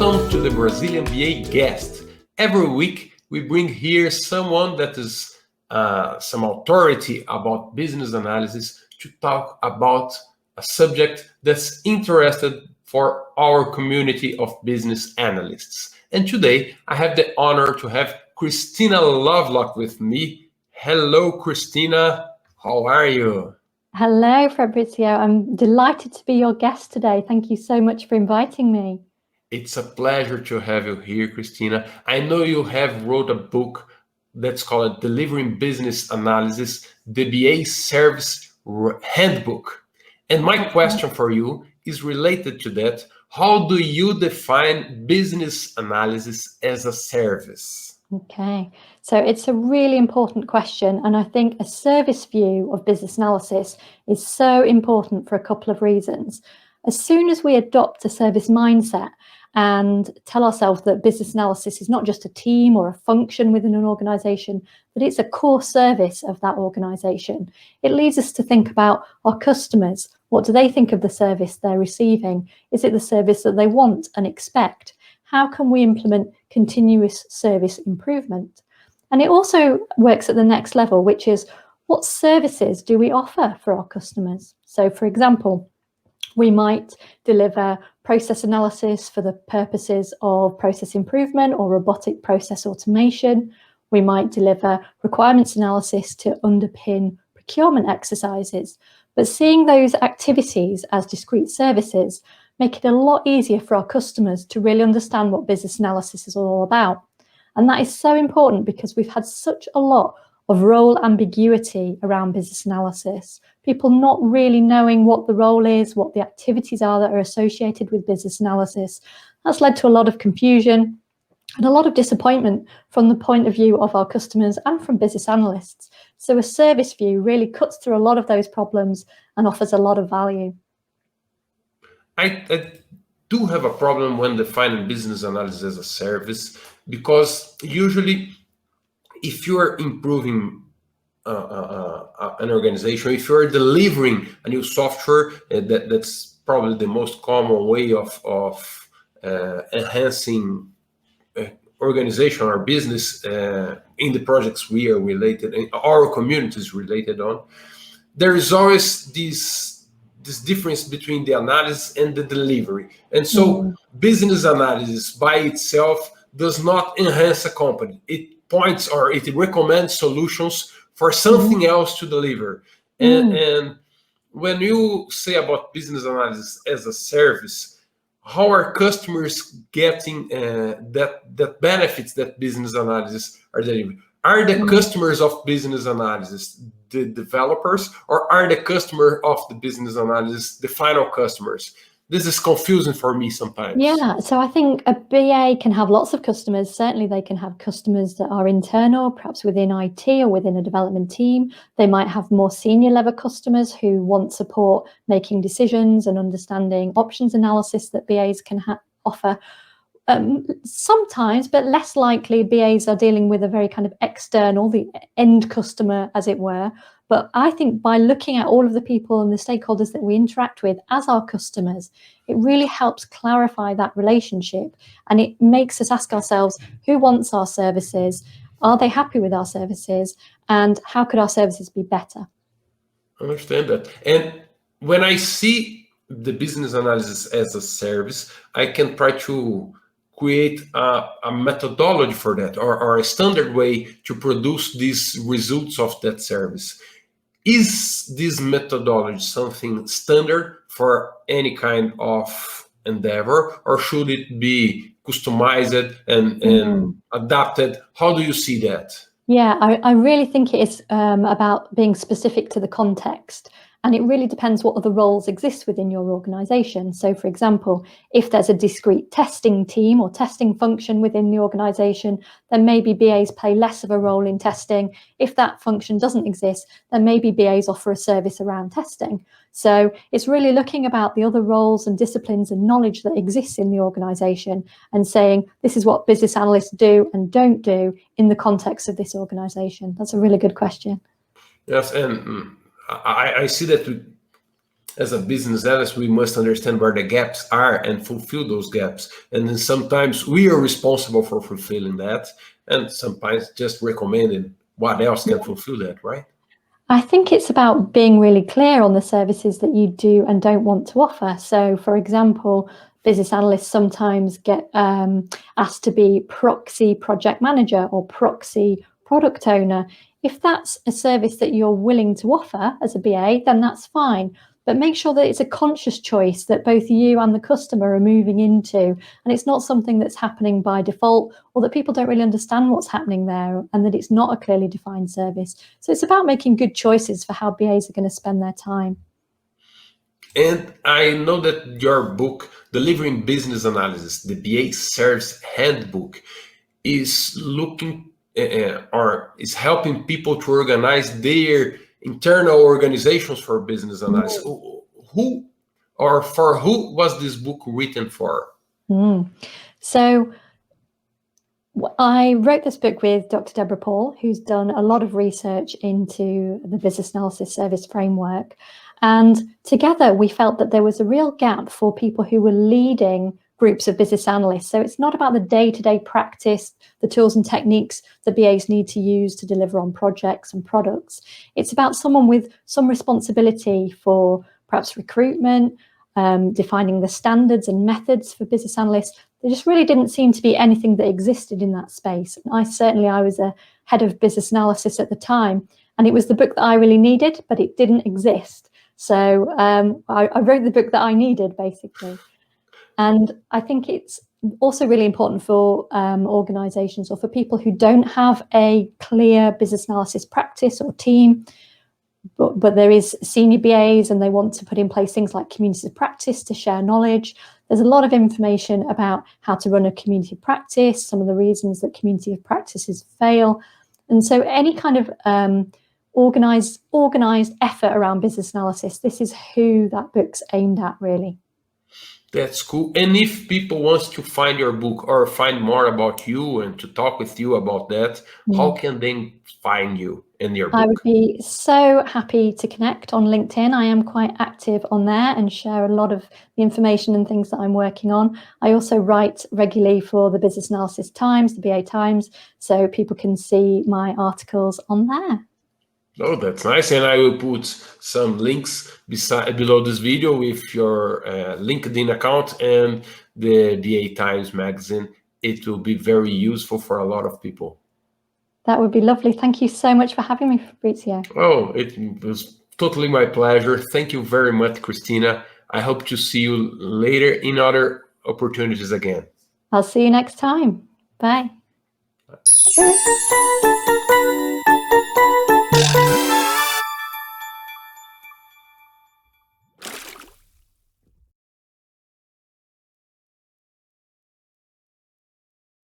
Welcome to the Brazilian BA Guest. Every week we bring here someone that is some authority about business analysis to talk about a subject that's interested for our community of business analysts. And today I have the honor to have Christina Lovelock with me. Hello, Christina. How are you? Hello, Fabrizio. I'm delighted to be your guest today. Thank you so much for inviting me. It's a pleasure to have you here, Christina. I know you have wrote a book that's called Delivering Business Analysis, the BA Service Handbook. And my question for you is related to that. How do you define business analysis as a service? Okay, so it's a really important question, and I think a service view of business analysis is so important for a couple of reasons. As soon as we adopt a service mindset and tell ourselves that business analysis is not just a team or a function within an organization, but it's a core service of that organization, it leads us to think about our customers. What do they think of the service they're receiving? Is it the service that they want and expect? How can we implement continuous service improvement? And it also works at the next level, which is what services do we offer for our customers? So, for example, we might deliver process analysis for the purposes of process improvement or robotic process automation. We might deliver requirements analysis to underpin procurement exercises. But seeing those activities as discrete services make it a lot easier for our customers to really understand what business analysis is all about. And that is so important because we've had such a lot of role ambiguity around business analysis. People not really knowing what the role is, what the activities are that are associated with business analysis. That's led to a lot of confusion and a lot of disappointment from the point of view of our customers and from business analysts. So a service view really cuts through a lot of those problems and offers a lot of value. I do have a problem when defining business analysis as a service, because usually if you're improving an organization, if you're delivering a new software, that's probably the most common way of enhancing organization or business in the projects we are related, our communities related on. There is always this difference between the analysis and the delivery. And so business analysis by itself does not enhance a company. It points or it recommends solutions for something else to deliver. And when you say about business analysis as a service, how are customers getting that benefits that business analysis are delivering? Are the customers of business analysis the developers, or are the customer of the business analysis the final customers? This is confusing for me sometimes. Yeah, so I think a BA can have lots of customers. Certainly they can have customers that are internal, perhaps within IT or within a development team. They might have more senior level customers who want support making decisions and understanding options analysis that BAs can offer. Sometimes, but less likely, BAs are dealing with a very kind of external, the end customer, as it were. But I think by looking at all of the people and the stakeholders that we interact with as our customers, it really helps clarify that relationship. And it makes us ask ourselves, who wants our services? Are they happy with our services? And how could our services be better? I understand that. And when I see the business analysis as a service, I can try to create a methodology for that, or a standard way to produce these results of that service. Is this methodology something standard for any kind of endeavor, or should it be customized and adapted? How do you see that? Yeah, I really think it is about being specific to the context. And it really depends what other roles exist within your organization. So, for example, if there's a discrete testing team or testing function within the organization, then maybe BAs play less of a role in testing. If that function doesn't exist, then maybe BAs offer a service around testing. So it's really looking about the other roles and disciplines and knowledge that exists in the organization and saying, this is what business analysts do and don't do in the context of this organization. That's a really good question. Yes, and I see that as a business analyst, we must understand where the gaps are and fulfill those gaps. And then sometimes we are responsible for fulfilling that, and sometimes just recommending what else can fulfill that, right? I think it's about being really clear on the services that you do and don't want to offer. So, for example, business analysts sometimes get asked to be proxy project manager or proxy product owner. If that's a service that you're willing to offer as a BA, then that's fine. But make sure that it's a conscious choice that both you and the customer are moving into, and it's not something that's happening by default, or that people don't really understand what's happening there, and that it's not a clearly defined service. So it's about making good choices for how BAs are going to spend their time. And I know that your book, Delivering Business Analysis, the BA Service Handbook, is looking or is helping people to organize their internal organizations for business analysis. Who or for who was this book written for? So I wrote this book with Dr. Deborah Paul, who's done a lot of research into the business analysis service framework. And together we felt that there was a real gap for people who were leading groups of business analysts. So it's not about the day-to-day practice, the tools and techniques the BAs need to use to deliver on projects and products. It's about someone with some responsibility for perhaps recruitment, defining the standards and methods for business analysts. There just really didn't seem to be anything that existed in that space. I was a head of business analysis at the time, and it was the book that I really needed, but it didn't exist. So I wrote the book that I needed, basically. And I think it's also really important for organizations or for people who don't have a clear business analysis practice or team, but there is senior BAs and they want to put in place things like communities of practice to share knowledge. There's a lot of information about how to run a community of practice, some of the reasons that community of practices fail. And so any kind of organized effort around business analysis, this is who that book's aimed at, really. That's cool. And if people want to find your book or find more about you and to talk with you about that, how can they find you and your book? I would be so happy to connect on LinkedIn. I am quite active on there and share a lot of the information and things that I'm working on. I also write regularly for the Business Analysis Times, the BA Times, so people can see my articles on there. Oh, that's nice. And I will put some links below this video with your LinkedIn account and the BA Times magazine. It will be very useful for a lot of people. That would be lovely. Thank you so much for having me, Fabrizio. Oh, it was totally my pleasure. Thank you very much, Christina. I hope to see you later in other opportunities again. I'll see you next time. Bye.